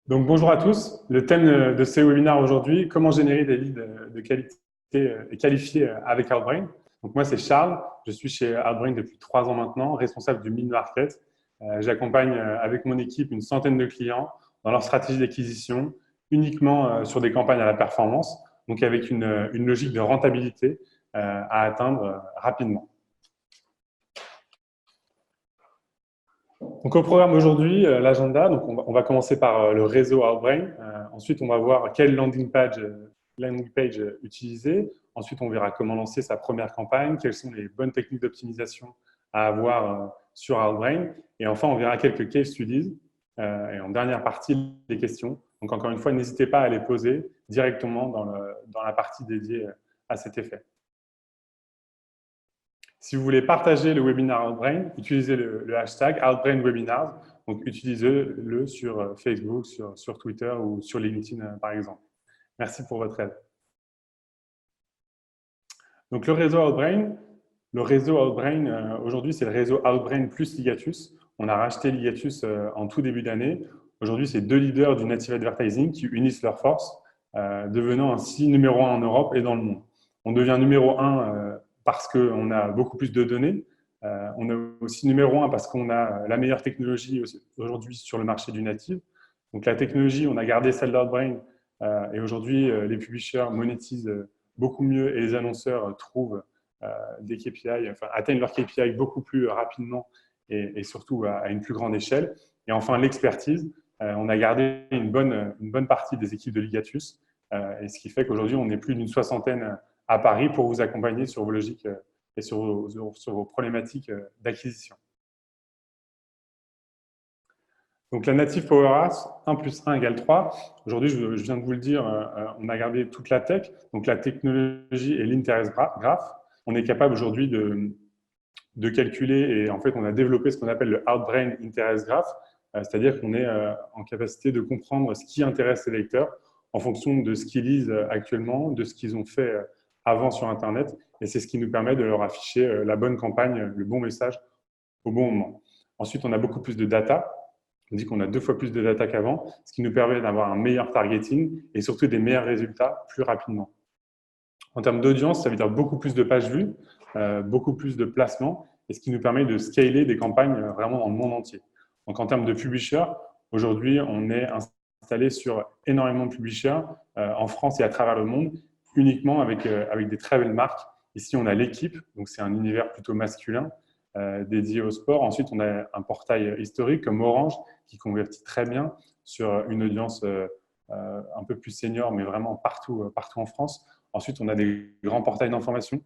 Donc, bonjour à tous. Le thème de ce webinaire aujourd'hui, comment générer des leads de qualité et qualifiés avec Outbrain. Donc, moi, c'est Charles. Je suis chez Outbrain depuis 3 ans maintenant, responsable du mid-market. J'accompagne avec mon équipe une centaine de clients dans leur stratégie d'acquisition, uniquement sur des campagnes à la performance, donc avec une logique de rentabilité à atteindre rapidement. Donc, au programme aujourd'hui, l'agenda, donc on va commencer par le réseau Outbrain. Ensuite, on va voir quelle landing page utiliser. Ensuite, on verra comment lancer sa première campagne, quelles sont les bonnes techniques d'optimisation à avoir sur Outbrain. Et enfin, on verra quelques case studies. Et en dernière partie, les questions. Donc, encore une fois, n'hésitez pas à les poser directement dans la partie dédiée à cet effet. Si vous voulez partager le webinaire Outbrain, utilisez le hashtag OutbrainWebinars. Donc, utilisez-le sur Facebook, sur Twitter ou sur LinkedIn, par exemple. Merci pour votre aide. Donc, le réseau Outbrain, aujourd'hui, c'est le réseau Outbrain plus Ligatus. On a racheté Ligatus en tout début d'année. Aujourd'hui, c'est 2 leaders du native advertising qui unissent leurs forces, devenant ainsi numéro 1 en Europe et dans le monde. On devient numéro 1 parce qu'on a beaucoup plus de données. On est aussi numéro 1 parce qu'on a la meilleure technologie aujourd'hui sur le marché du native. Donc, la technologie, on a gardé celle d'Outbrain et aujourd'hui, les publishers monétisent beaucoup mieux et les annonceurs trouvent des KPI, enfin, atteignent leurs KPI beaucoup plus rapidement et surtout à une plus grande échelle. Et enfin, l'expertise. On a gardé une bonne partie des équipes de Ligatus, et ce qui fait qu'aujourd'hui, on est plus d'une soixantaine à Paris pour vous accompagner sur vos logiques et sur vos problématiques d'acquisition. Donc, la native Power Apps, 1 plus 1 égale 3. Aujourd'hui, je viens de vous le dire, on a gardé toute la tech, donc la technologie et l'interest graph. On est capable aujourd'hui de calculer et en fait, on a développé ce qu'on appelle le Outbrain Interest Graph, c'est-à-dire qu'on est en capacité de comprendre ce qui intéresse les lecteurs en fonction de ce qu'ils lisent actuellement, de ce qu'ils ont fait avant sur Internet, et c'est ce qui nous permet de leur afficher la bonne campagne, le bon message au bon moment. Ensuite, on a beaucoup plus de data. On dit qu'on a 2 fois plus de data qu'avant, ce qui nous permet d'avoir un meilleur targeting et surtout des meilleurs résultats plus rapidement. En termes d'audience, ça veut dire beaucoup plus de pages vues, beaucoup plus de placements, et ce qui nous permet de scaler des campagnes vraiment dans le monde entier. Donc, en termes de publishers, aujourd'hui, on est installé sur énormément de publishers en France et à travers le monde, uniquement avec des très belles marques. Ici, on a l'équipe, donc c'est un univers plutôt masculin dédié au sport. Ensuite, on a un portail historique comme Orange qui convertit très bien sur une audience un peu plus senior, mais vraiment partout en France. Ensuite, on a des grands portails d'information,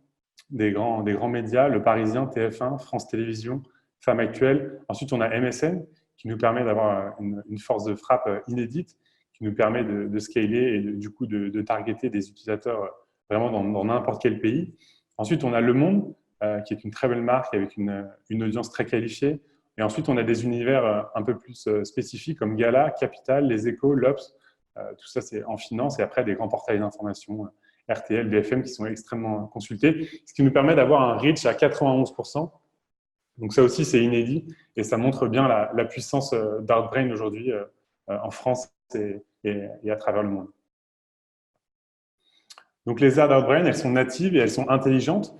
des grands médias, Le Parisien, TF1, France Télévisions, Femmes Actuelles. Ensuite, on a MSN qui nous permet d'avoir une force de frappe inédite, qui nous permet de scaler et du coup de targeter des utilisateurs vraiment dans n'importe quel pays. Ensuite, on a Le Monde, qui est une très belle marque avec une audience très qualifiée. Et ensuite, on a des univers un peu plus spécifiques comme Gala, Capital, Les Échos, l'Obs. Tout ça, c'est en finance. Et après, des grands portails d'information, RTL, BFM, qui sont extrêmement consultés, ce qui nous permet d'avoir un reach à 91%. Donc ça aussi, c'est inédit. Et ça montre bien la puissance d'Outbrain aujourd'hui en France et à travers le monde. Donc les ads d'Outbrain, elles sont natives et elles sont intelligentes.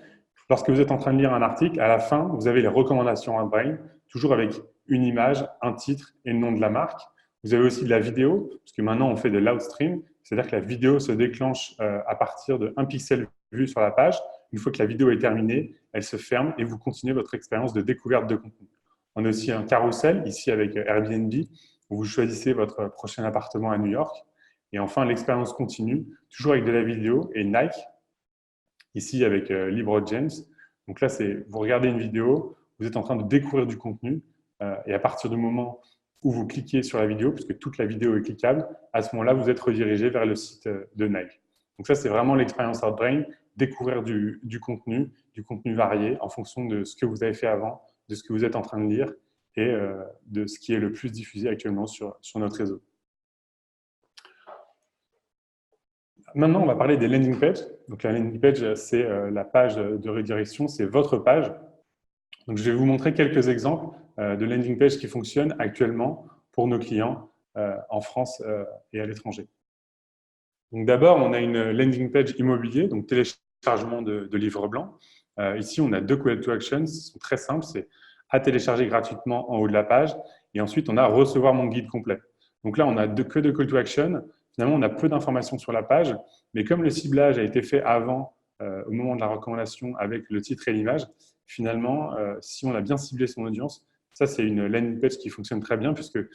Lorsque vous êtes en train de lire un article, à la fin, vous avez les recommandations Outbrain, toujours avec une image, un titre et le nom de la marque. Vous avez aussi de la vidéo, parce que maintenant, on fait de l'outstream, c'est-à-dire que la vidéo se déclenche à partir de 1 pixel vu sur la page. Une fois que la vidéo est terminée, elle se ferme et vous continuez votre expérience de découverte de contenu. On a aussi un carrousel, ici avec Airbnb, où vous choisissez votre prochain appartement à New York. Et enfin, l'expérience continue, toujours avec de la vidéo et Nike, ici avec LeBron James. Donc là, vous regardez une vidéo, vous êtes en train de découvrir du contenu, et à partir du moment où vous cliquez sur la vidéo, puisque toute la vidéo est cliquable, à ce moment-là, vous êtes redirigé vers le site de Nike. Donc ça, c'est vraiment l'expérience Outbrain, découvrir du contenu varié en fonction de ce que vous avez fait avant, de ce que vous êtes en train de lire et de ce qui est le plus diffusé actuellement sur notre réseau. Maintenant, on va parler des landing pages. Donc, la landing page, c'est la page de redirection, c'est votre page. Donc, je vais vous montrer quelques exemples de landing pages qui fonctionnent actuellement pour nos clients en France et à l'étranger. Donc d'abord, on a une landing page immobilier, donc téléchargement de livres blancs. Ici, on a deux call to action, ils sont très simples, c'est à télécharger gratuitement en haut de la page, et ensuite on a recevoir mon guide complet. Donc là, on a que deux call to action. Finalement, on a peu d'informations sur la page, mais comme le ciblage a été fait avant, au moment de la recommandation, avec le titre et l'image, finalement, si on a bien ciblé son audience, ça c'est une landing page qui fonctionne très bien, puisqu'il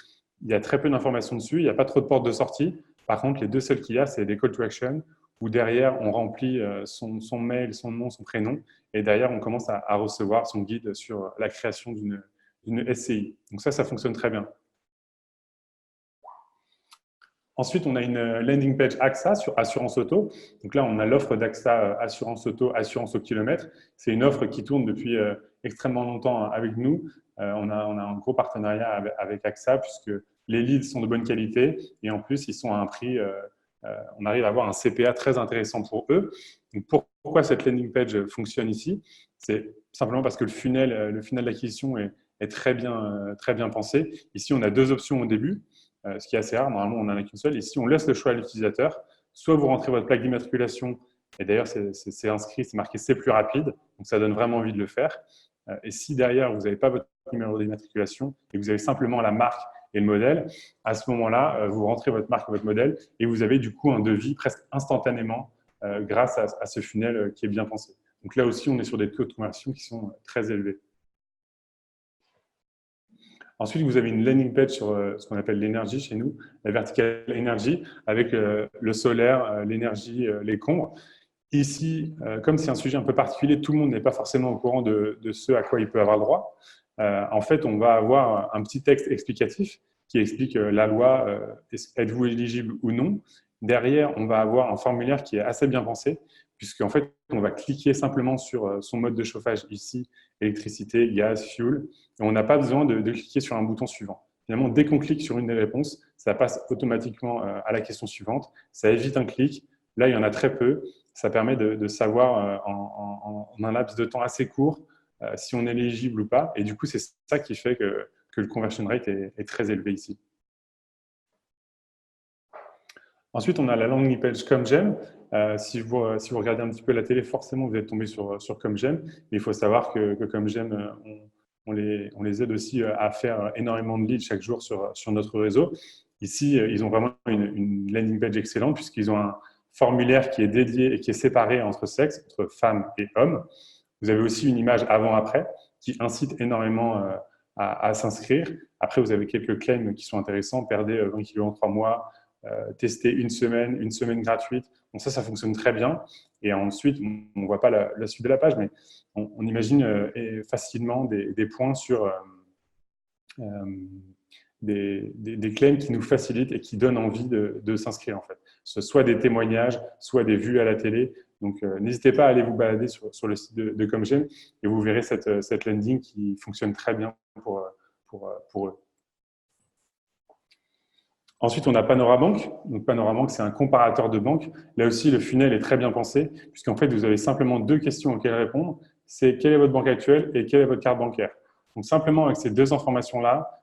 y a très peu d'informations dessus, il n'y a pas trop de portes de sortie. Par contre, les deux seuls qu'il y a, c'est des call to action, où derrière, on remplit son mail, son nom, son prénom, et derrière, on commence à recevoir son guide sur la création d'une SCI. Donc ça fonctionne très bien. Ensuite, on a une landing page AXA sur Assurance Auto. Donc là, on a l'offre d'AXA Assurance Auto, Assurance au kilomètre. C'est une offre qui tourne depuis extrêmement longtemps avec nous. On a un gros partenariat avec AXA puisque les leads sont de bonne qualité et en plus, ils sont à un prix, on arrive à avoir un CPA très intéressant pour eux. Donc pourquoi cette landing page fonctionne ici? C'est simplement parce que le funnel d'acquisition est très bien pensé. Ici, on a deux options au début. Ce qui est assez rare, normalement on n'en a qu'une seule. Ici, on laisse le choix à l'utilisateur. Soit vous rentrez votre plaque d'immatriculation, et d'ailleurs c'est inscrit, c'est marqué c'est plus rapide, donc ça donne vraiment envie de le faire. Et si derrière vous n'avez pas votre numéro d'immatriculation et que vous avez simplement la marque et le modèle, à ce moment-là, vous rentrez votre marque et votre modèle et vous avez du coup un devis presque instantanément grâce à ce funnel qui est bien pensé. Donc là aussi, on est sur des taux de conversion qui sont très élevés. Ensuite, vous avez une landing page sur ce qu'on appelle l'énergie chez nous, la verticale énergie, avec le solaire, l'énergie, les combres. Ici, comme c'est un sujet un peu particulier, tout le monde n'est pas forcément au courant de ce à quoi il peut avoir droit. En fait, on va avoir un petit texte explicatif qui explique la loi, êtes-vous éligible ou non. Derrière, on va avoir un formulaire qui est assez bien pensé, puisqu'en fait, on va cliquer simplement sur son mode de chauffage ici, électricité, gaz, fuel, et on n'a pas besoin de cliquer sur un bouton suivant. Finalement, dès qu'on clique sur une des réponses, ça passe automatiquement à la question suivante. Ça évite un clic. Là, il y en a très peu. Ça permet de savoir en un laps de temps assez court si on est éligible ou pas. Et du coup, c'est ça qui fait que le conversion rate est très élevé ici. Ensuite, on a la landing page comme j'aime. Si vous regardez un petit peu la télé, forcément, vous êtes tombé sur comme j'aime. Mais il faut savoir que comme j'aime, on les aide aussi à faire énormément de leads chaque jour sur notre réseau. Ici, ils ont vraiment une landing page excellente puisqu'ils ont un formulaire qui est dédié et qui est séparé entre sexes, entre femmes et hommes. Vous avez aussi une image avant-après qui incite énormément à s'inscrire. Après, vous avez quelques claims qui sont intéressants. Perdez 20 kg en 3 mois, tester une semaine gratuite. Donc ça fonctionne très bien. Et ensuite, on ne voit pas la suite de la page, mais on imagine facilement des points sur des claims qui nous facilitent et qui donnent envie de s'inscrire en fait. Soit des témoignages, soit des vues à la télé. Donc n'hésitez pas à aller vous balader sur le site de Comme J'aime et vous verrez cette landing qui fonctionne très bien pour eux. Ensuite, on a Panorabank. Donc, Panorabank, c'est un comparateur de banques. Là aussi, le funnel est très bien pensé, puisqu'en fait, vous avez simplement deux questions auxquelles répondre. C'est quelle est votre banque actuelle et quelle est votre carte bancaire. Donc, simplement avec ces deux informations-là,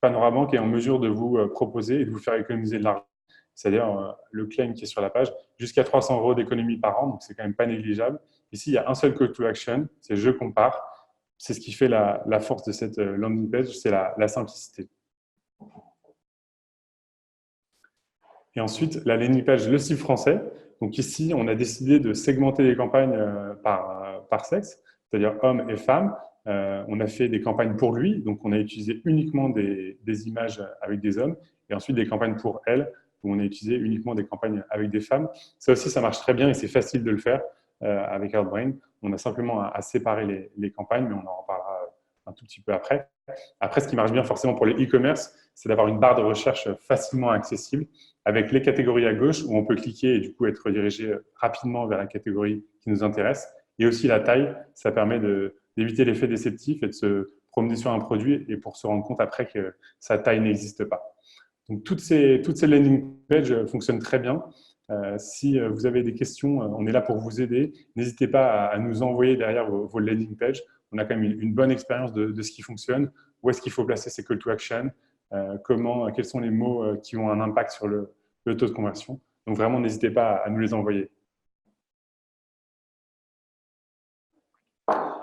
Panorabank est en mesure de vous proposer et de vous faire économiser de l'argent. C'est-à-dire le claim qui est sur la page, jusqu'à 300 € d'économie par an, donc c'est quand même pas négligeable. Ici, il y a un seul call to action, c'est je compare. C'est ce qui fait la force de cette landing page, c'est la simplicité. Et ensuite, la landing page, le cible français. Donc ici, on a décidé de segmenter les campagnes par sexe, c'est-à-dire hommes et femmes. On a fait des campagnes pour lui, donc on a utilisé uniquement des images avec des hommes, et ensuite des campagnes pour elle, où on a utilisé uniquement des campagnes avec des femmes. Ça aussi, ça marche très bien et c'est facile de le faire avec Outbrain. On a simplement à séparer les campagnes, mais on en reparlera un tout petit peu après. Après, ce qui marche bien forcément pour les e-commerce, c'est d'avoir une barre de recherche facilement accessible avec les catégories à gauche où on peut cliquer et du coup être redirigé rapidement vers la catégorie qui nous intéresse. Et aussi la taille, ça permet d'éviter l'effet déceptif et de se promener sur un produit et pour se rendre compte après que sa taille n'existe pas. Donc toutes ces landing pages fonctionnent très bien. Si vous avez des questions, on est là pour vous aider. N'hésitez pas à nous envoyer derrière vos landing pages. On a quand même une bonne expérience de ce qui fonctionne, où est-ce qu'il faut placer ces call to action, quels sont les mots qui ont un impact sur le taux de conversion. Donc vraiment, n'hésitez pas à nous les envoyer.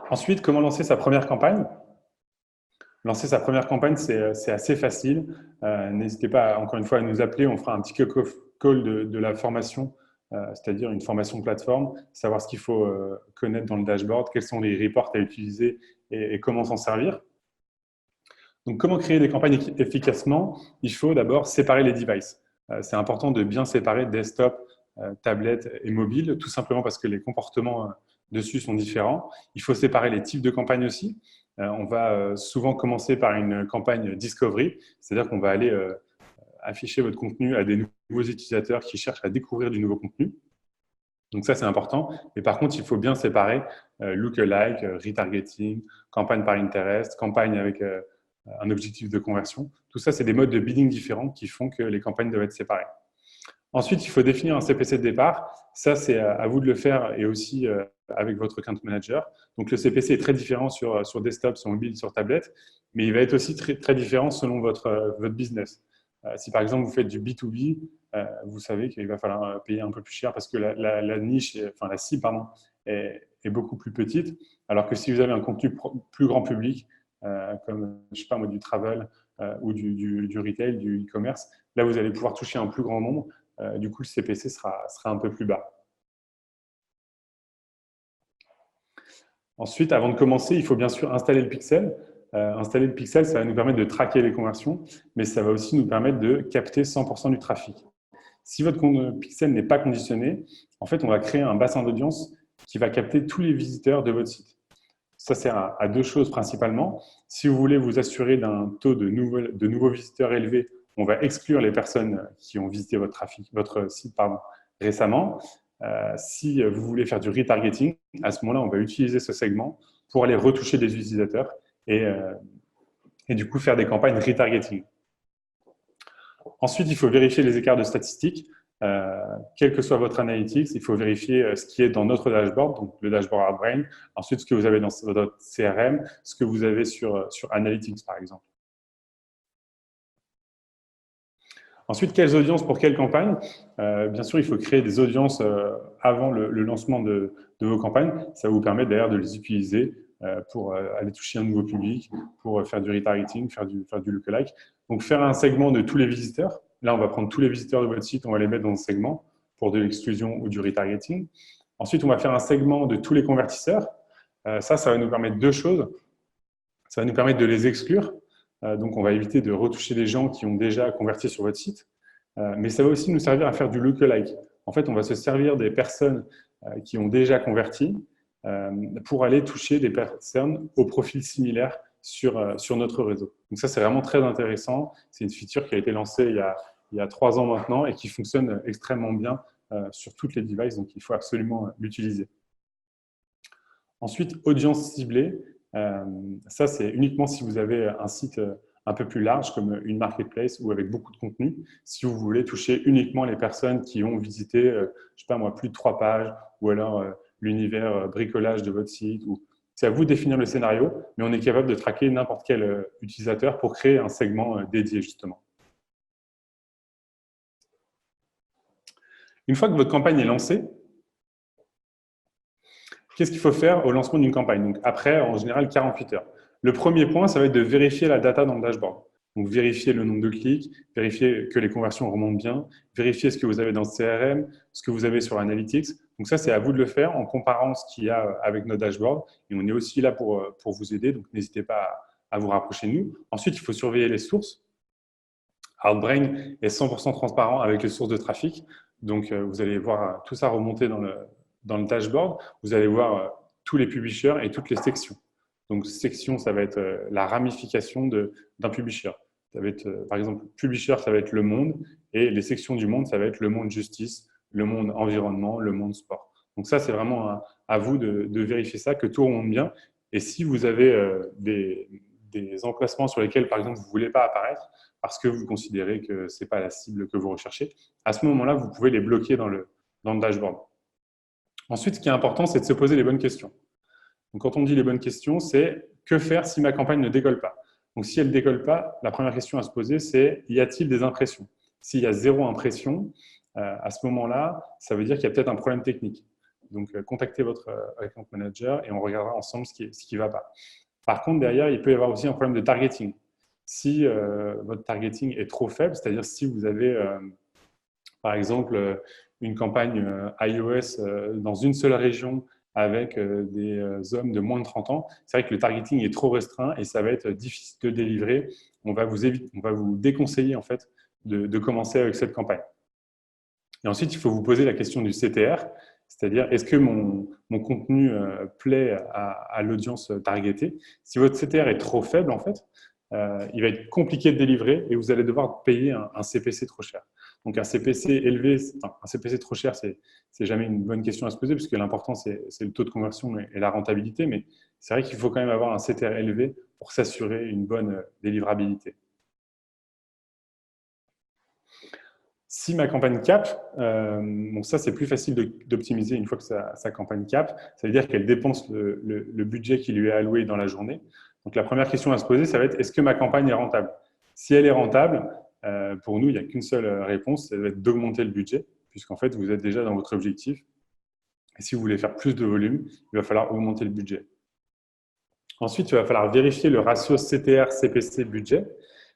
Ensuite, comment lancer sa première campagne? Lancer sa première campagne, c'est assez facile. N'hésitez pas, encore une fois, à nous appeler. On fera un petit kick-off call de la formation, c'est-à-dire une formation plateforme, savoir ce qu'il faut connaître dans le dashboard, quels sont les reports à utiliser et comment s'en servir. Donc, comment créer des campagnes efficacement? Il faut d'abord séparer les devices. C'est important de bien séparer desktop, tablette et mobile, tout simplement parce que les comportements dessus sont différents. Il faut séparer les types de campagnes aussi. On va souvent commencer par une campagne discovery, c'est-à-dire qu'on va aller afficher votre contenu à des nouveaux utilisateurs qui cherchent à découvrir du nouveau contenu. Donc ça, c'est important. Mais par contre, il faut bien séparer lookalike, retargeting, campagne par interest, campagne avec un objectif de conversion. Tout ça, c'est des modes de bidding différents qui font que les campagnes doivent être séparées. Ensuite, il faut définir un CPC de départ. Ça, c'est à vous de le faire et aussi avec votre account manager. Donc, le CPC est très différent sur desktop, sur mobile, sur tablette, mais il va être aussi très, très différent selon votre business. Si par exemple, vous faites du B2B, vous savez qu'il va falloir payer un peu plus cher parce que la niche, enfin la cible, pardon, est beaucoup plus petite. Alors que si vous avez un contenu plus grand public, comme, je sais pas moi, du travel ou du retail, du e-commerce, là, vous allez pouvoir toucher un plus grand nombre. Du coup, le CPC sera un peu plus bas. Ensuite, avant de commencer, il faut bien sûr installer le pixel. Installer le pixel, ça va nous permettre de traquer les conversions, mais ça va aussi nous permettre de capter 100% du trafic. Si votre pixel n'est pas conditionné, en fait, on va créer un bassin d'audience qui va capter tous les visiteurs de votre site. Ça sert à deux choses principalement. Si vous voulez vous assurer d'un taux de nouveaux visiteurs élevé, on va exclure les personnes qui ont visité votre site récemment. Si vous voulez faire du retargeting, à ce moment-là, on va utiliser ce segment pour aller retoucher des utilisateurs et du coup faire des campagnes retargeting. Ensuite, il faut vérifier les écarts de statistiques. Quel que soit votre analytics, il faut vérifier ce qui est dans notre dashboard, donc le dashboard Outbrain. Ensuite, ce que vous avez dans votre CRM, ce que vous avez sur Analytics, par exemple. Ensuite, quelles audiences pour quelle campagne? Bien sûr, il faut créer des audiences avant le lancement de vos campagnes. Ça va vous permettre d'ailleurs de les utiliser pour aller toucher un nouveau public, pour faire du retargeting, faire du lookalike. Donc, faire un segment de tous les visiteurs. Là, on va prendre tous les visiteurs de votre site, on va les mettre dans un segment pour de l'exclusion ou du retargeting. Ensuite, on va faire un segment de tous les convertisseurs. Ça va nous permettre deux choses. Ça va nous permettre de les exclure. Donc, on va éviter de retoucher les gens qui ont déjà converti sur votre site. Mais ça va aussi nous servir à faire du lookalike. En fait, on va se servir des personnes qui ont déjà converti pour aller toucher des personnes au profil similaire sur notre réseau. Donc ça, c'est vraiment très intéressant. C'est une feature qui a été lancée il y a 3 ans maintenant et qui fonctionne extrêmement bien sur toutes les devices. Donc, il faut absolument l'utiliser. Ensuite, audience ciblée. Ça, c'est uniquement si vous avez un site un peu plus large, comme une marketplace ou avec beaucoup de contenu. Si vous voulez toucher uniquement les personnes qui ont visité, je sais pas moi, plus de 3 pages, ou alors l'univers bricolage de votre site. C'est à vous de définir le scénario, mais on est capable de traquer n'importe quel utilisateur pour créer un segment dédié, justement. Une fois que votre campagne est lancée, qu'est-ce qu'il faut faire au lancement d'une campagne? Donc, après, en général, 48 heures. Le premier point, ça va être de vérifier la data dans le dashboard. Donc, vérifier le nombre de clics, vérifier que les conversions remontent bien, vérifier ce que vous avez dans le CRM, ce que vous avez sur Analytics. Donc, ça, c'est à vous de le faire en comparant ce qu'il y a avec notre dashboard. Et on est aussi là pour vous aider. Donc, n'hésitez pas à vous rapprocher de nous. Ensuite, il faut surveiller les sources. Outbrain est 100% transparent avec les sources de trafic. Donc, vous allez voir tout ça remonter dans le dashboard. Vous allez voir tous les publishers et toutes les sections. Donc, section, ça va être la ramification d'un publisher. Ça va être, par exemple, publisher, ça va être le monde, et les sections du monde, ça va être le monde justice, le monde environnement, le monde sport. Donc ça, c'est vraiment à vous de vérifier ça, que tout remonte bien. Et si vous avez des emplacements sur lesquels, par exemple, vous ne voulez pas apparaître, parce que vous considérez que ce n'est pas la cible que vous recherchez, à ce moment-là, vous pouvez les bloquer dans le dashboard. Ensuite, ce qui est important, c'est de se poser les bonnes questions. Donc, quand on dit les bonnes questions, c'est que faire si ma campagne ne décolle pas? Donc, si elle ne décolle pas, la première question à se poser, c'est y a-t-il des impressions? S'il y a 0 impression, à ce moment-là, ça veut dire qu'il y a peut-être un problème technique. Donc, contactez votre account manager et on regardera ensemble ce qui ne va pas. Par contre, derrière, il peut y avoir aussi un problème de targeting. Si votre targeting est trop faible, c'est-à-dire si vous avez, par exemple, une campagne iOS dans une seule région avec des hommes de moins de 30 ans, c'est vrai que le targeting est trop restreint et ça va être difficile de délivrer. On va vous déconseiller en fait de commencer avec cette campagne. Et ensuite, il faut vous poser la question du CTR, c'est-à-dire est-ce que mon contenu plaît à l'audience targetée? Si votre CTR est trop faible, en fait, il va être compliqué de délivrer et vous allez devoir payer un CPC trop cher. Donc un CPC élevé, enfin, un CPC trop cher, c'est jamais une bonne question à se poser puisque l'important c'est le taux de conversion et la rentabilité, mais c'est vrai qu'il faut quand même avoir un CTR élevé pour s'assurer une bonne délivrabilité. Si ma campagne cap, bon ça c'est plus facile d'optimiser une fois que sa campagne cap, ça veut dire qu'elle dépense le budget qui lui est alloué dans la journée. Donc la première question à se poser, ça va être est-ce que ma campagne est rentable? Si elle est rentable, pour nous, il n'y a qu'une seule réponse, ça va être d'augmenter le budget, puisqu'en fait vous êtes déjà dans votre objectif. Et si vous voulez faire plus de volume, il va falloir augmenter le budget. Ensuite, il va falloir vérifier le ratio CTR-CPC budget.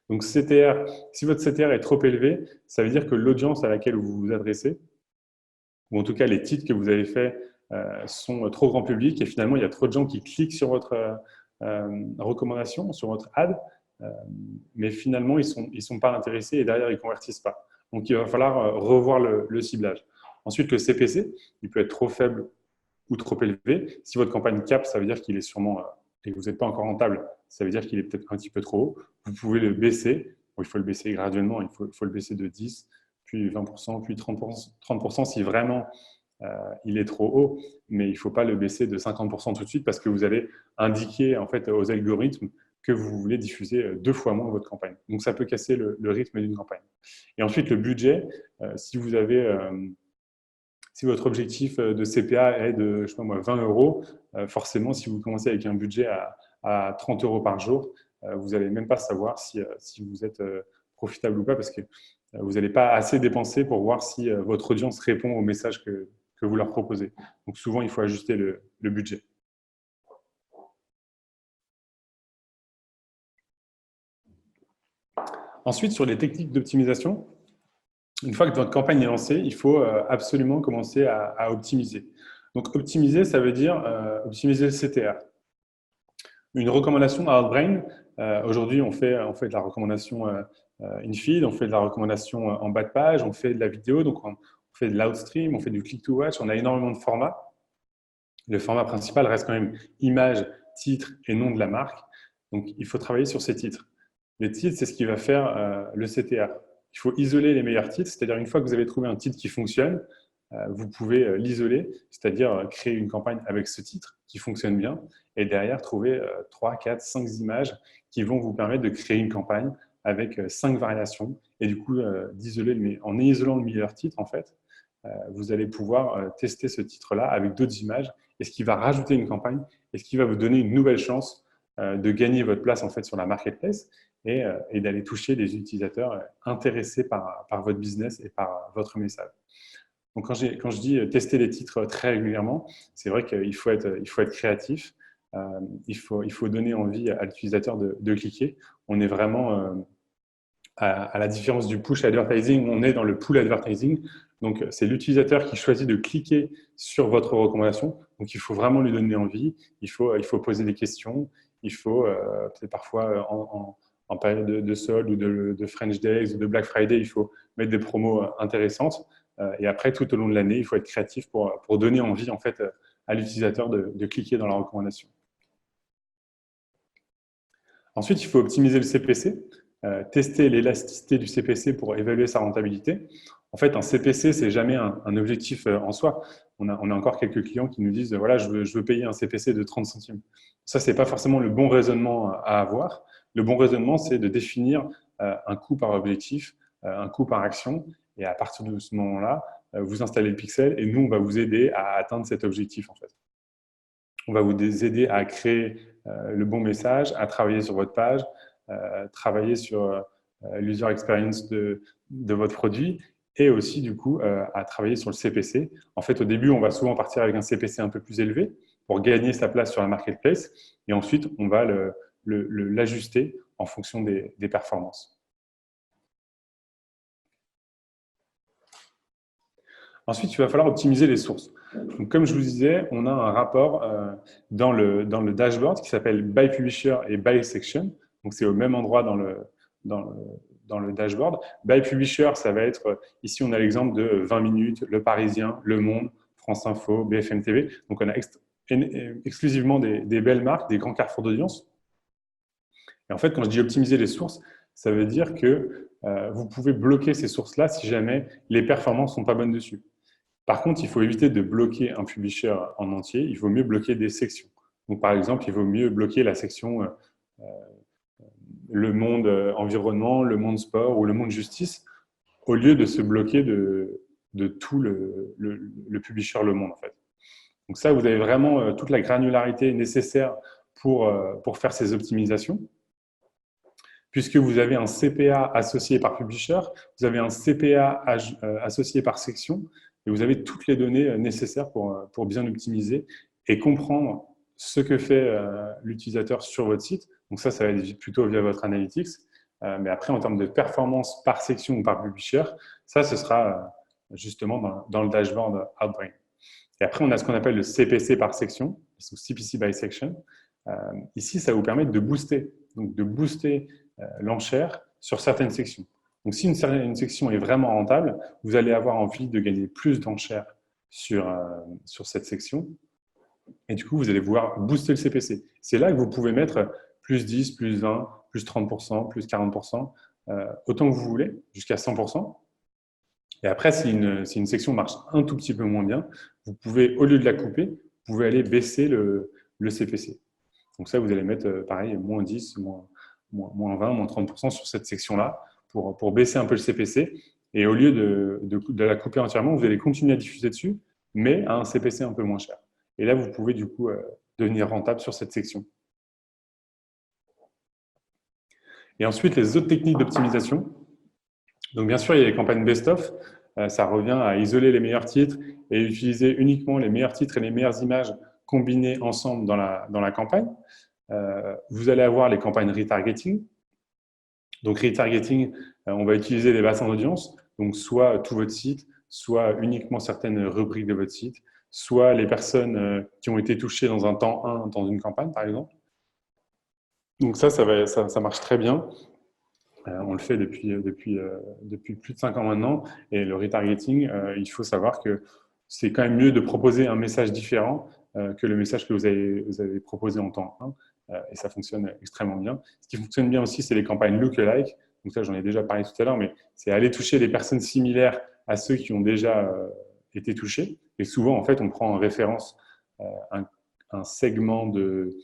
Donc, CTR, si votre CTR est trop élevé, ça veut dire que l'audience à laquelle vous vous adressez, ou en tout cas les titres que vous avez faits, sont trop grand public et finalement, il y a trop de gens qui cliquent sur votre recommandation, sur votre ad, mais finalement, ils sont pas intéressés et derrière, ils ne convertissent pas. Donc, il va falloir revoir le ciblage. Ensuite, le CPC, il peut être trop faible ou trop élevé. Si votre campagne cap, ça veut dire qu'il est sûrement et que vous n'êtes pas encore rentable, ça veut dire qu'il est peut-être un petit peu trop haut. Vous pouvez le baisser. Bon, il faut le baisser graduellement. Il faut le baisser de 10, puis 20%, puis 30% si vraiment il est trop haut. Mais il ne faut pas le baisser de 50% tout de suite parce que vous allez indiquer en fait, aux algorithmes que vous voulez diffuser 2 fois moins votre campagne. Donc, ça peut casser le rythme d'une campagne. Et ensuite, le budget, si vous avez... si votre objectif de CPA est de, je sais pas moi, 20 euros, forcément, si vous commencez avec un budget à 30 euros par jour, vous n'allez même pas savoir si vous êtes profitable ou pas parce que vous n'allez pas assez dépenser pour voir si votre audience répond au message que vous leur proposez. Donc souvent, il faut ajuster le budget. Ensuite, sur les techniques d'optimisation, une fois que votre campagne est lancée, il faut absolument commencer à optimiser. Donc, optimiser, ça veut dire optimiser le CTR. Une recommandation à Outbrain, aujourd'hui, on fait de la recommandation in-feed, on fait de la recommandation en bas de page, on fait de la vidéo, donc on fait de l'outstream, on fait du click-to-watch, on a énormément de formats. Le format principal reste quand même image, titre et nom de la marque. Donc, il faut travailler sur ces titres. Les titres, c'est ce qui va faire le CTR. Il faut isoler les meilleurs titres, c'est-à-dire une fois que vous avez trouvé un titre qui fonctionne, vous pouvez l'isoler, c'est-à-dire créer une campagne avec ce titre qui fonctionne bien et derrière trouver 3, 4, 5 images qui vont vous permettre de créer une campagne avec 5 variations et du coup d'isoler, en isolant le meilleur titre en fait, vous allez pouvoir tester ce titre-là avec d'autres images et ce qui va rajouter une campagne et ce qui va vous donner une nouvelle chance de gagner votre place en fait sur la marketplace et d'aller toucher des utilisateurs intéressés par votre business et par votre message. Donc, quand je dis tester les titres très régulièrement, c'est vrai qu'il faut être créatif. Il faut donner envie à l'utilisateur de cliquer. On est vraiment, à la différence du push advertising, on est dans le pull advertising. Donc, c'est l'utilisateur qui choisit de cliquer sur votre recommandation. Donc, il faut vraiment lui donner envie. Il faut poser des questions. Il faut, peut-être parfois, en période de solde ou de French Days ou de Black Friday, il faut mettre des promos intéressantes. Et après, tout au long de l'année, il faut être créatif pour donner envie en fait, à l'utilisateur de cliquer dans la recommandation. Ensuite, il faut optimiser le CPC, tester l'élasticité du CPC pour évaluer sa rentabilité. En fait, un CPC, ce n'est jamais un objectif en soi. On a encore quelques clients qui nous disent voilà, je veux payer un CPC de 30 centimes. Ça, ce n'est pas forcément le bon raisonnement à avoir. Le bon raisonnement, c'est de définir un coût par objectif, un coût par action. Et à partir de ce moment-là, vous installez le pixel et nous, on va vous aider à atteindre cet objectif. En fait. On va vous aider à créer le bon message, à travailler sur votre page, travailler sur l'user experience de votre produit et aussi, du coup, à travailler sur le CPC. En fait, au début, on va souvent partir avec un CPC un peu plus élevé pour gagner sa place sur la marketplace et ensuite, on va l'ajuster en fonction des performances. Ensuite, il va falloir optimiser les sources. Donc, comme je vous disais, on a un rapport dans le dashboard qui s'appelle By Publisher et By Section. Donc, c'est au même endroit dans le dashboard. By Publisher, ça va être, ici, on a l'exemple de 20 minutes, Le Parisien, Le Monde, France Info, BFM TV. Donc, on a exclusivement des belles marques, des grands carrefours d'audience. Et en fait, quand je dis optimiser les sources, ça veut dire que vous pouvez bloquer ces sources-là si jamais les performances ne sont pas bonnes dessus. Par contre, il faut éviter de bloquer un publisher en entier. Il vaut mieux bloquer des sections. Donc, par exemple, il vaut mieux bloquer la section Le Monde Environnement, Le Monde Sport ou Le Monde Justice, au lieu de se bloquer de tout le publisher Le Monde, en fait. Donc ça, vous avez vraiment toute la granularité nécessaire pour faire ces optimisations. Puisque vous avez un CPA associé par publisher, vous avez un CPA associé par section, et vous avez toutes les données nécessaires pour bien optimiser et comprendre ce que fait l'utilisateur sur votre site. Donc ça va être plutôt via votre analytics. Mais après, en termes de performance par section ou par publisher, ça, ce sera justement dans le dashboard Outbrain. Et après, on a ce qu'on appelle le CPC par section, donc CPC by section. Ici, ça va vous permettre de booster. Donc, de booster l'enchère sur certaines sections. Donc, si une section est vraiment rentable, vous allez avoir envie de gagner plus d'enchères sur cette section. Et du coup, vous allez pouvoir booster le CPC. C'est là que vous pouvez mettre plus 10, plus 20, plus 30%, plus 40%, autant que vous voulez, jusqu'à 100%. Et après, si une section marche un tout petit peu moins bien, vous pouvez, au lieu de la couper, vous pouvez aller baisser le CPC. Donc ça, vous allez mettre, pareil, moins 10, moins 20, moins 30% sur cette section-là pour baisser un peu le CPC. Et au lieu de la couper entièrement, vous allez continuer à diffuser dessus, mais à un CPC un peu moins cher. Et là, vous pouvez du coup devenir rentable sur cette section. Et ensuite, les autres techniques d'optimisation. Donc bien sûr, il y a les campagnes best-of. Ça revient à isoler les meilleurs titres et utiliser uniquement les meilleurs titres et les meilleures images combinées ensemble dans la campagne. Vous allez avoir les campagnes retargeting. Donc retargeting, on va utiliser des bassins d'audience, donc soit tout votre site, soit uniquement certaines rubriques de votre site, soit les personnes qui ont été touchées dans un temps 1 dans une campagne, par exemple. Donc ça marche très bien. On le fait depuis plus de 5 ans maintenant. Et le retargeting, il faut savoir que c'est quand même mieux de proposer un message différent que le message que vous avez proposé en temps 1. Et ça fonctionne extrêmement bien. Ce qui fonctionne bien aussi, c'est les campagnes lookalike. Donc ça, j'en ai déjà parlé tout à l'heure, mais c'est aller toucher des personnes similaires à ceux qui ont déjà été touchés. Et souvent, en fait, on prend en référence un segment de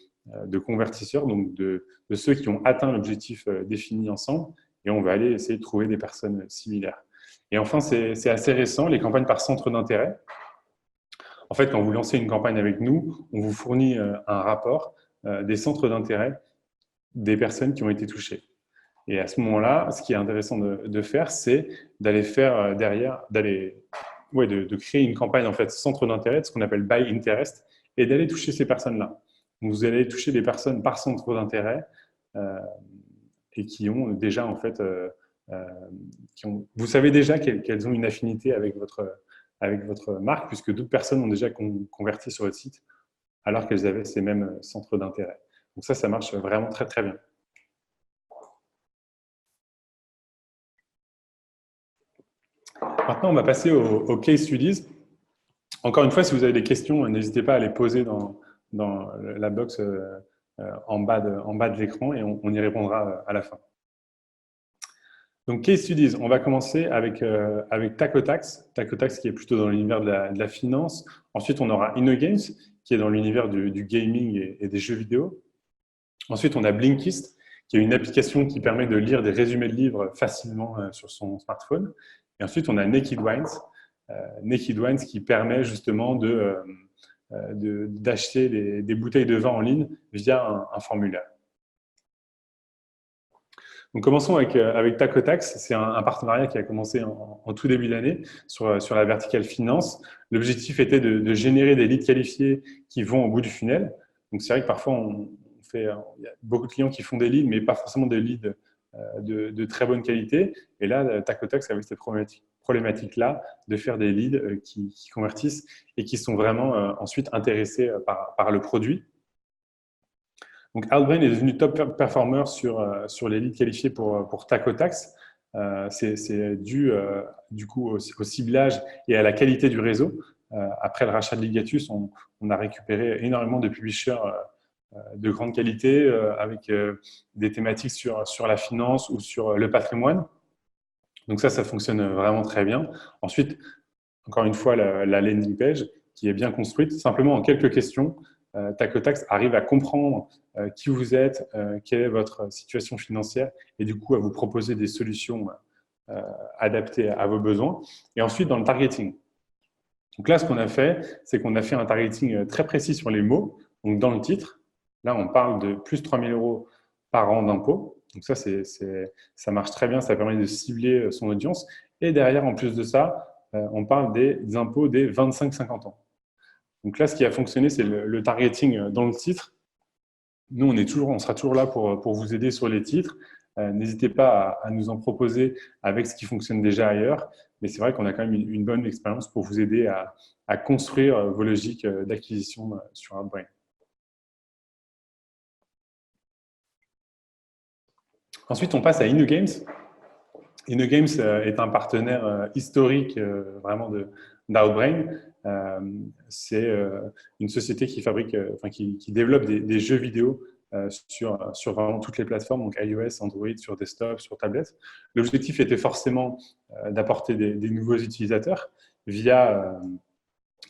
convertisseurs, donc de ceux qui ont atteint l'objectif défini ensemble, et on va aller essayer de trouver des personnes similaires. Et enfin, c'est assez récent, les campagnes par centre d'intérêt. En fait, quand vous lancez une campagne avec nous, on vous fournit un rapport des centres d'intérêt des personnes qui ont été touchées. Et à ce moment-là, ce qui est intéressant de faire, c'est d'aller faire derrière, de créer une campagne en fait centre d'intérêt, ce qu'on appelle by interest, et d'aller toucher ces personnes-là. Donc, vous allez toucher des personnes par centre d'intérêt et qui ont déjà en fait, vous savez déjà qu'elles ont une affinité avec votre marque, puisque d'autres personnes ont déjà converti sur votre site alors qu'elles avaient ces mêmes centres d'intérêt. Donc ça marche vraiment très très bien. Maintenant, on va passer aux case studies. Encore une fois, si vous avez des questions, n'hésitez pas à les poser dans la box en bas de l'écran et on y répondra à la fin. Donc, case studies, on va commencer avec Tacotax. Tacotax qui est plutôt dans l'univers de la finance. Ensuite, on aura InnoGames qui est dans l'univers du gaming et des jeux vidéo. Ensuite, on a Blinkist qui est une application qui permet de lire des résumés de livres facilement sur son smartphone. Et ensuite, on a Naked Wines. Naked Wines qui permet justement d'acheter des bouteilles de vin en ligne via un formulaire. Donc, commençons avec Tacotax. C'est un partenariat qui a commencé en tout début d'année sur la verticale finance. L'objectif était de générer des leads qualifiés qui vont au bout du funnel. Donc, c'est vrai que parfois, il y a beaucoup de clients qui font des leads, mais pas forcément des leads de très bonne qualité. Et là, Tacotax avait cette problématique-là de faire des leads qui convertissent et qui sont vraiment ensuite intéressés par le produit. Donc, Outbrain est devenu top performer sur les leads qualifiés pour Tacotax. C'est dû du coup au ciblage et à la qualité du réseau. Après le rachat de Ligatus, on a récupéré énormément de publishers de grande qualité avec des thématiques sur la finance ou sur le patrimoine. Donc ça fonctionne vraiment très bien. Ensuite, encore une fois, la landing page qui est bien construite, simplement en quelques questions, Tacotax arrive à comprendre qui vous êtes, quelle est votre situation financière et du coup à vous proposer des solutions adaptées à vos besoins. Et ensuite, dans le targeting. Donc là, ce qu'on a fait, c'est qu'on a fait un targeting très précis sur les mots. Donc dans le titre, là, on parle de plus 3 000 € par an d'impôts. Donc ça marche très bien, ça permet de cibler son audience. Et derrière, en plus de ça, on parle des impôts des 25-50 ans. Donc là, ce qui a fonctionné, c'est le targeting dans le titre. Nous, on sera toujours là pour vous aider sur les titres. N'hésitez pas à nous en proposer avec ce qui fonctionne déjà ailleurs. Mais c'est vrai qu'on a quand même une bonne expérience pour vous aider à construire vos logiques d'acquisition sur Outbrain. Ensuite, on passe à InnoGames. InnoGames est un partenaire historique vraiment d'Outbrain. C'est une société qui fabrique, qui développe des jeux vidéo sur vraiment toutes les plateformes, donc iOS, Android, sur desktop, sur tablette. L'objectif était forcément d'apporter des nouveaux utilisateurs via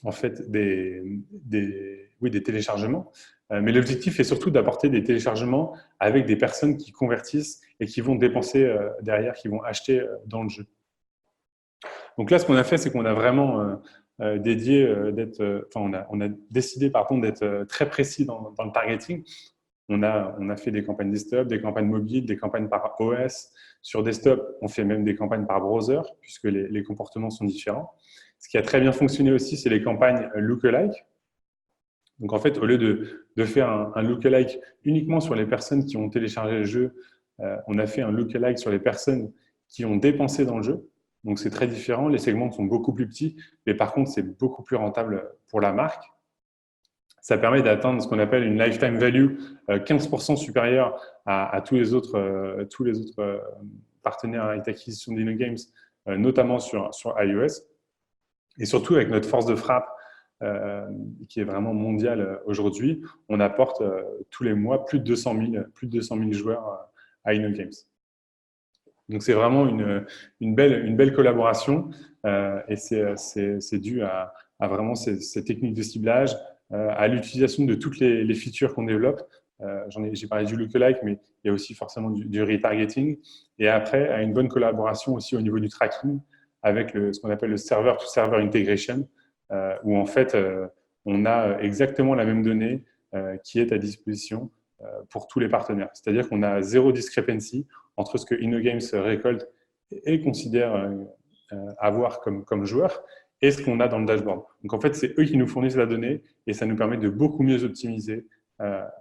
en fait des téléchargements. Mais l'objectif est surtout d'apporter des téléchargements avec des personnes qui convertissent et qui vont dépenser derrière, qui vont acheter dans le jeu. Donc là, ce qu'on a fait, c'est qu'on a vraiment dédié on a décidé d'être très précis dans le targeting. On a fait des campagnes desktop, des campagnes mobiles, des campagnes par OS. Sur desktop, on fait même des campagnes par browser, puisque les comportements sont différents. Ce qui a très bien fonctionné aussi, c'est les campagnes lookalike. Donc en fait, au lieu de faire un lookalike uniquement sur les personnes qui ont téléchargé le jeu, on a fait un lookalike sur les personnes qui ont dépensé dans le jeu. Donc c'est très différent, les segments sont beaucoup plus petits, mais par contre, c'est beaucoup plus rentable pour la marque. Ça permet d'atteindre ce qu'on appelle une lifetime value 15% supérieure à tous les autres partenaires avec l'acquisition d'InnoGames, notamment sur iOS. Et surtout, avec notre force de frappe, qui est vraiment mondiale aujourd'hui, on apporte tous les mois plus de 200 000 joueurs à InnoGames. Donc, c'est vraiment une belle collaboration et c'est dû à vraiment ces techniques de ciblage, à l'utilisation de toutes les features qu'on développe. J'ai parlé du lookalike, mais il y a aussi forcément du retargeting. Et après, à une bonne collaboration aussi au niveau du tracking avec ce qu'on appelle le server-to-server integration, où en fait, on a exactement la même donnée qui est à disposition pour tous les partenaires. C'est-à-dire qu'on a zéro discrepancy entre ce que InnoGames récolte et considère avoir comme joueur et ce qu'on a dans le dashboard. Donc en fait, c'est eux qui nous fournissent la donnée et ça nous permet de beaucoup mieux optimiser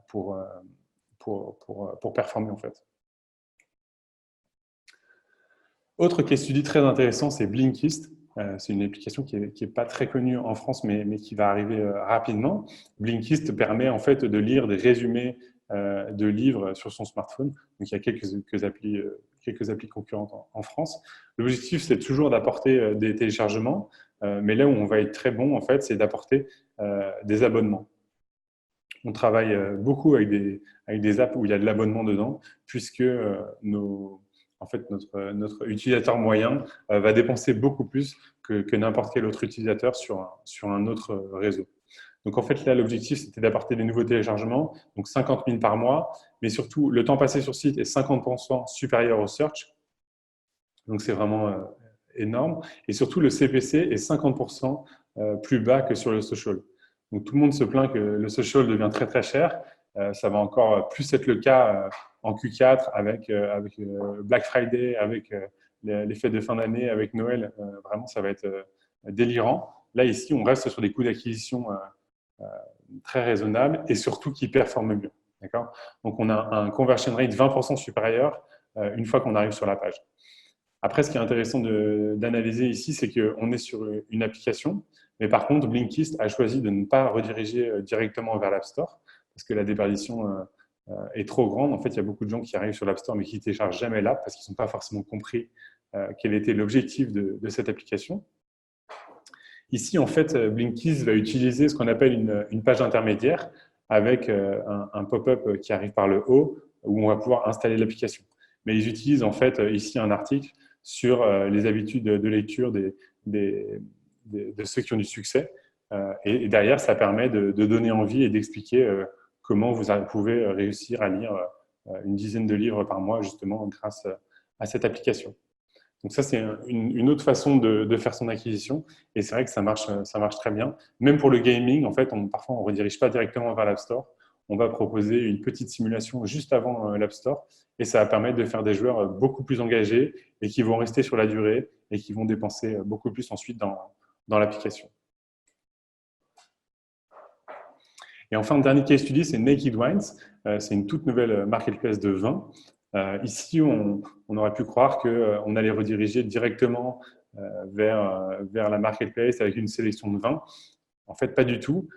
pour performer en fait. Autre case study très intéressant, c'est Blinkist. C'est une application qui n'est pas très connue en France, mais qui va arriver rapidement. Blinkist permet en fait de lire des résumés de livres sur son smartphone. Donc il y a quelques applis concurrentes en France. L'objectif, c'est toujours d'apporter des téléchargements, mais là où on va être très bon, en fait, c'est d'apporter des abonnements. On travaille beaucoup avec des apps où il y a de l'abonnement dedans, puisque notre utilisateur moyen va dépenser beaucoup plus que n'importe quel autre utilisateur sur un autre réseau. Donc, en fait, là, l'objectif, c'était d'apporter des nouveaux téléchargements, donc 50 000 par mois, mais surtout, le temps passé sur site est 50% supérieur au search. Donc, c'est vraiment énorme. Et surtout, le CPC est 50% plus bas que sur le social. Donc, tout le monde se plaint que le social devient très, très cher. Ça va encore plus être le cas en Q4 avec, Black Friday, avec les fêtes de fin d'année, avec Noël. Vraiment, ça va être délirant. Là, ici, on reste sur des coûts d'acquisition très raisonnables et surtout qui performent mieux. D'accord ? Donc, on a un conversion rate 20% supérieur une fois qu'on arrive sur la page. Après, ce qui est intéressant d'analyser ici, c'est qu'on est sur une application, mais par contre, Blinkist a choisi de ne pas rediriger directement vers l'App Store parce que la déperdition est trop grande. En fait, il y a beaucoup de gens qui arrivent sur l'App Store mais qui ne téléchargent jamais l'app parce qu'ils n'ont pas forcément compris quel était l'objectif de cette application. Ici, en fait, Blinkist va utiliser ce qu'on appelle une page intermédiaire avec un pop-up qui arrive par le haut où on va pouvoir installer l'application. Mais ils utilisent en fait ici un article sur les habitudes de lecture de ceux qui ont du succès. Et derrière, ça permet de donner envie et d'expliquer comment vous pouvez réussir à lire une dizaine de livres par mois, justement, grâce à cette application. Donc ça, c'est une autre façon de faire son acquisition. Et c'est vrai que ça marche très bien. Même pour le gaming, en fait, parfois, on ne redirige pas directement vers l'App Store. On va proposer une petite simulation juste avant l'App Store. Et ça va permettre de faire des joueurs beaucoup plus engagés et qui vont rester sur la durée et qui vont dépenser beaucoup plus ensuite dans l'application. Et enfin, le dernier case study, c'est Naked Wines. C'est une toute nouvelle marketplace de vin. Ici, on aurait pu croire qu'on allait rediriger directement vers la marketplace avec une sélection de vins. En fait, pas du tout.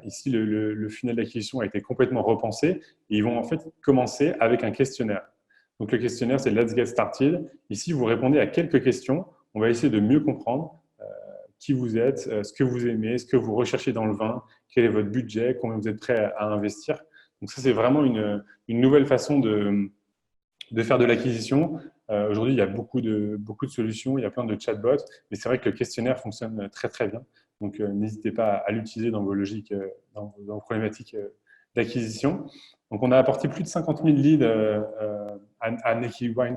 Ici, le funnel d'acquisition a été complètement repensé et ils vont en fait commencer avec un questionnaire. Donc, le questionnaire, c'est Let's Get Started. Ici, vous répondez à quelques questions. On va essayer de mieux comprendre qui vous êtes, ce que vous aimez, ce que vous recherchez dans le vin, quel est votre budget, combien vous êtes prêt à investir. Donc, ça, c'est vraiment une nouvelle façon de faire de l'acquisition. Aujourd'hui, il y a beaucoup de solutions, il y a plein de chatbots, mais c'est vrai que le questionnaire fonctionne très, très bien. Donc, n'hésitez pas à l'utiliser dans vos logiques, dans vos problématiques d'acquisition. Donc, on a apporté plus de 50 000 leads à Naked Wines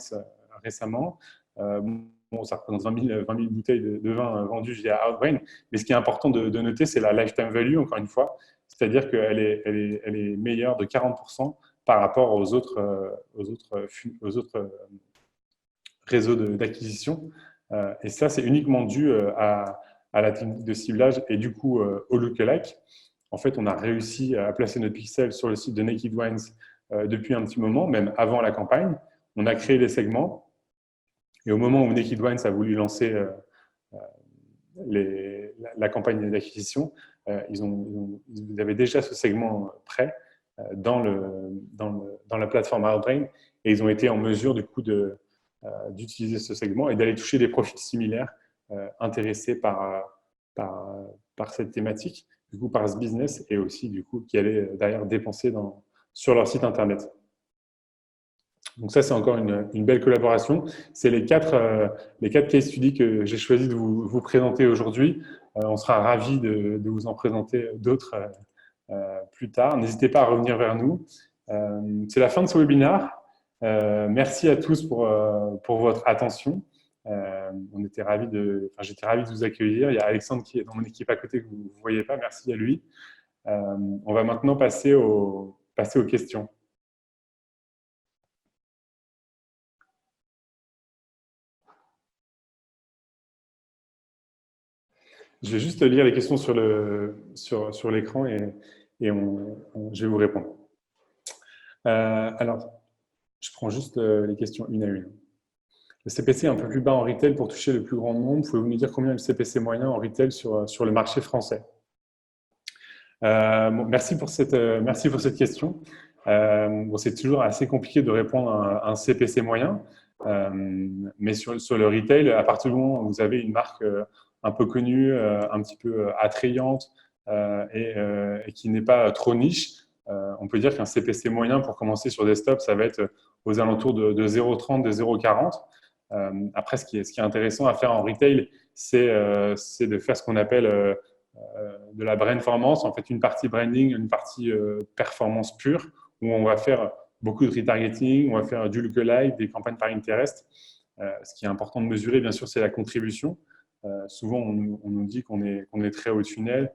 récemment. Bon, ça représente 20 000 bouteilles de vin vendues via Outbrain. Mais ce qui est important de noter, c'est la lifetime value, encore une fois. C'est-à-dire qu'elle est meilleure de 40% par rapport aux autres réseaux d'acquisition. Et ça, c'est uniquement dû à la technique de ciblage et du coup au lookalike. En fait, on a réussi à placer notre pixel sur le site de Naked Wines depuis un petit moment, même avant la campagne. On a créé les segments. Et au moment où Naked Wines a voulu lancer la campagne d'acquisition, ils avaient déjà ce segment prêt dans la plateforme Outbrain et ils ont été en mesure du coup d'utiliser ce segment et d'aller toucher des profils similaires intéressés par cette thématique, du coup par ce business et aussi du coup qui allaient derrière dépenser sur leur site internet. Donc ça, c'est encore une belle collaboration. C'est les quatre case studies que j'ai choisi de vous présenter aujourd'hui. On sera ravis de vous en présenter d'autres plus tard. N'hésitez pas à revenir vers nous. C'est la fin de ce webinaire. Merci à tous pour votre attention. J'étais ravi de vous accueillir. Il y a Alexandre qui est dans mon équipe à côté que vous ne voyez pas. Merci à lui. On va maintenant passer aux questions. Je vais juste lire les questions sur l'écran et je vais vous répondre. Alors, je prends juste les questions une à une. Le CPC est un peu plus bas en retail pour toucher le plus grand nombre. Pouvez-vous nous dire combien est le CPC moyen en retail sur le marché français? Bon, merci pour cette question. Bon, c'est toujours assez compliqué de répondre à un CPC moyen, mais sur le retail, à partir du moment où vous avez une marque un peu connue, un petit peu attrayante et qui n'est pas trop niche, on peut dire qu'un CPC moyen pour commencer sur desktop, ça va être aux alentours de 0,30, de 0,40. Après, ce qui est intéressant à faire en retail, c'est de faire ce qu'on appelle de la brandformance, en fait une partie branding, une partie performance pure, où on va faire beaucoup de retargeting, on va faire du lookalike, des campagnes par Pinterest. Ce qui est important de mesurer, bien sûr, c'est la contribution. Souvent, on nous dit qu'on est très haut de tunnel,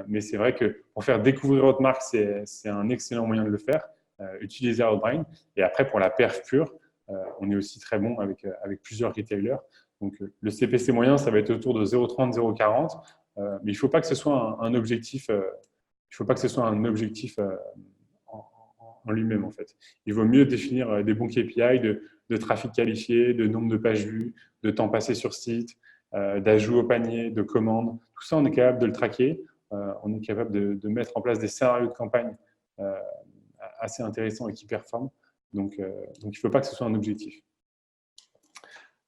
mais c'est vrai que pour faire découvrir votre marque, c'est un excellent moyen de le faire. utilisez Outbrain. Et après, pour la perf pure, on est aussi très bon avec plusieurs retailers. Donc, le CPC moyen, ça va être autour de 0,30, 0,40. Mais il ne faut pas que ce soit un objectif, en lui-même, en fait. Il vaut mieux définir des bons KPI de trafic qualifié, de nombre de pages vues, de temps passé sur site, d'ajout au panier, de commandes. Tout ça, on est capable de le traquer. On est capable de mettre en place des scénarios de campagne assez intéressants et qui performent. Donc il ne faut pas que ce soit un objectif.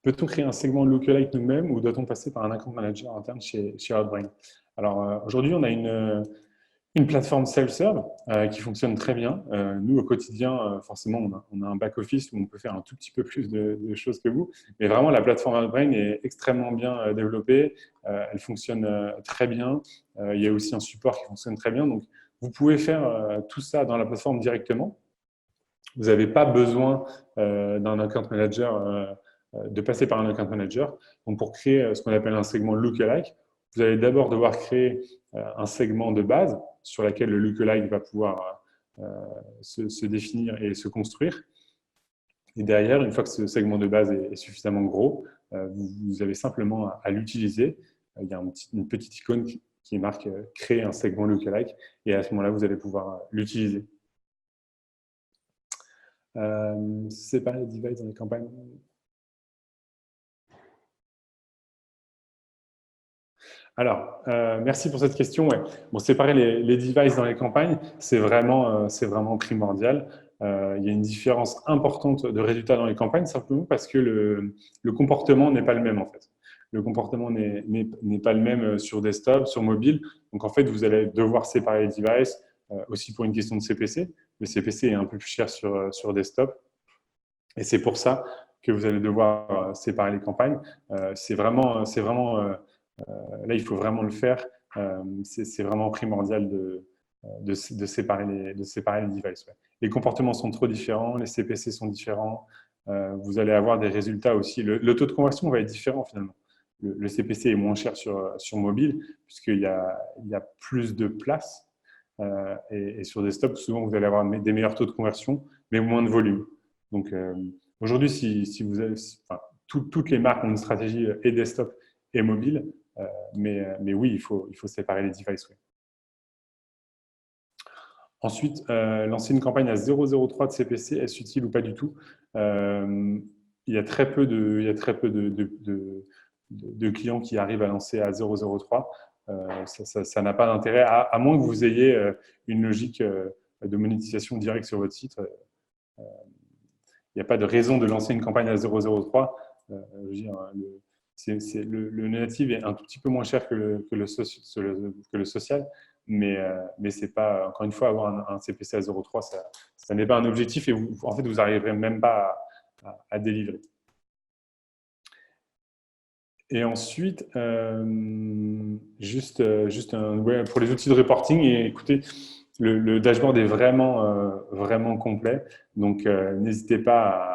Peut-on créer un segment lookalike nous-mêmes ou doit-on passer par un account manager interne chez Outbrain? Alors, aujourd'hui, on a une plateforme self-serve qui fonctionne très bien. Nous, au quotidien, forcément, on a un back-office où on peut faire un tout petit peu plus de choses que vous. Mais vraiment, la plateforme Outbrain est extrêmement bien développée. Elle fonctionne très bien. Il y a aussi un support qui fonctionne très bien. Donc, vous pouvez faire tout ça dans la plateforme directement. Vous n'avez pas besoin d'un account manager, de passer par un account manager. Donc, pour créer ce qu'on appelle un segment lookalike, vous allez d'abord devoir créer un segment de base sur lequel le lookalike va pouvoir se définir et se construire. Et derrière, une fois que ce segment de base est suffisamment gros, vous avez simplement à l'utiliser. Il y a une petite icône qui marque « Créer un segment lookalike » et à ce moment-là, vous allez pouvoir l'utiliser. Séparer les devices dans les campagnes. Alors, merci pour cette question. Ouais. Bon, séparer les devices dans les campagnes, c'est vraiment primordial. Il y a une différence importante de résultats dans les campagnes, simplement parce que le comportement n'est pas le même, en fait. Le comportement n'est pas le même sur desktop, sur mobile. Donc, en fait, vous allez devoir séparer les devices aussi pour une question de CPC. Le CPC est un peu plus cher sur desktop. Et c'est pour ça que vous allez devoir séparer les campagnes. Là, il faut vraiment le faire. C'est vraiment primordial de séparer les devices. Ouais. Les comportements sont trop différents, les CPC sont différents. Vous allez avoir des résultats aussi. Le taux de conversion va être différent finalement. Le CPC est moins cher sur mobile puisqu'il y a plus de place. Et sur desktop, souvent, vous allez avoir des meilleurs taux de conversion, mais moins de volume. Donc, aujourd'hui, si vous avez, toutes les marques ont une stratégie et desktop et mobile, mais oui, il faut séparer les devices. Oui. Ensuite, lancer une campagne à 0,03 de CPC, est-ce utile ou pas du tout? Il y a très peu de clients qui arrivent à lancer à 0,03. Ça n'a pas d'intérêt, à moins que vous ayez une logique de monétisation directe sur votre site. Il n'y a pas de raison de lancer une campagne à 0,03. Je veux dire, le native est un tout petit peu moins cher que le social, mais c'est pas, encore une fois, avoir un CPC à 0,3, ça n'est pas un objectif et en fait, vous n'arriverez même pas à délivrer. Et ensuite, pour les outils de reporting, et écoutez, le dashboard est vraiment complet, donc n'hésitez pas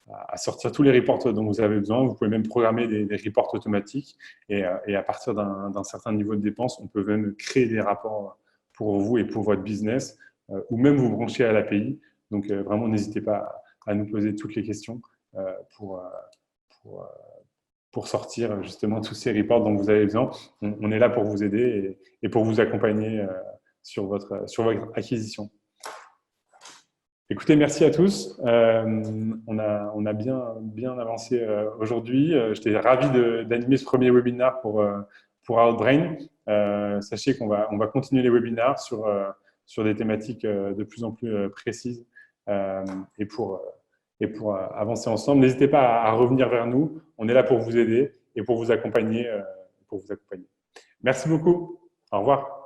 à sortir tous les reports dont vous avez besoin. Vous pouvez même programmer des reports automatiques et à partir d'un certain niveau de dépenses, on peut même créer des rapports pour vous et pour votre business ou même vous brancher à l'API. Donc vraiment, n'hésitez pas à nous poser toutes les questions pour sortir justement tous ces reports dont vous avez besoin. On est là pour vous aider et pour vous accompagner sur votre acquisition. Écoutez, merci à tous. On a bien avancé aujourd'hui. J'étais ravi d'animer ce premier webinaire pour Outbrain. Sachez qu'on va continuer les webinaires sur des thématiques de plus en plus précises et pour avancer ensemble. N'hésitez pas à revenir vers nous. On est là pour vous aider et pour vous accompagner. Merci beaucoup. Au revoir.